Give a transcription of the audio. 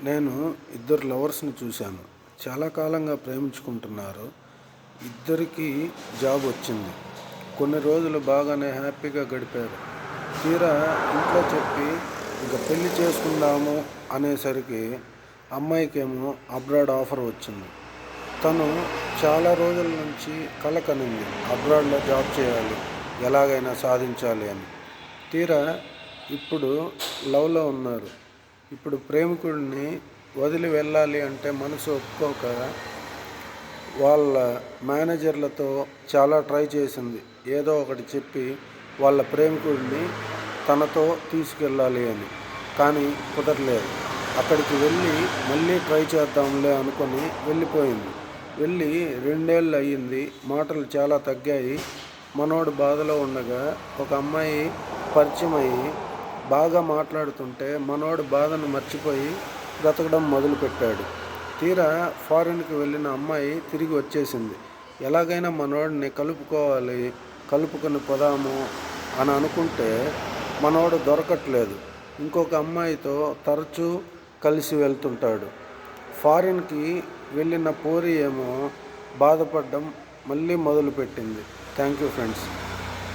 నేను ఇద్దరు లవర్స్ని చూశాను. చాలా కాలంగా ప్రేమించుకుంటున్నారు. ఇద్దరికీ జాబ్ వచ్చింది. కొన్ని రోజులు బాగానే హ్యాపీగా గడిపారు. తీరా ఇంట్లో చెప్పి ఇంక పెళ్లి చేసుకుందాము అనేసరికి అమ్మాయికేమో అబ్రాడ్ ఆఫర్ వచ్చింది. తను చాలా రోజుల నుంచి కల కనింది, అబ్రాడ్లో జాబ్ చేయాలి, ఎలాగైనా సాధించాలి అని. తీరా ఇప్పుడు లవ్లో ఉన్నారు. ఇప్పుడు ప్రేమికుడిని వదిలి వెళ్ళాలి అంటే మనసు ఒప్పుకోక వాళ్ళ మేనేజర్లతో చాలా ట్రై చేసింది. ఏదో ఒకటి చెప్పి వాళ్ళ ప్రేమికుడిని తనతో తీసుకెళ్ళాలి అని. కానీ కుదరలేదు. అక్కడికి వెళ్ళి మళ్ళీ ట్రై చేద్దాంలే అనుకొని వెళ్ళిపోయింది. వెళ్ళి 2 ఏళ్ళు అయ్యింది. మాటలు చాలా తగ్గాయి. మనోడు బాధలో ఉండగా ఒక అమ్మాయి పరిచయం అయ్యి బాగా మాట్లాడుతుంటే మనోడు బాధను మర్చిపోయి బ్రతకడం మొదలుపెట్టాడు. తీరా ఫారిన్కి వెళ్ళిన అమ్మాయి తిరిగి వచ్చేసింది. ఎలాగైనా మనోడిని కలుపుకొని పోదాము అని అనుకుంటే మనోడు దొరకట్లేదు. ఇంకొక అమ్మాయితో తరచూ కలిసి వెళ్తుంటాడు. ఫారిన్కి వెళ్ళిన పోరి ఏమో బాధపడడం మళ్ళీ మొదలుపెట్టింది. Thank you friends.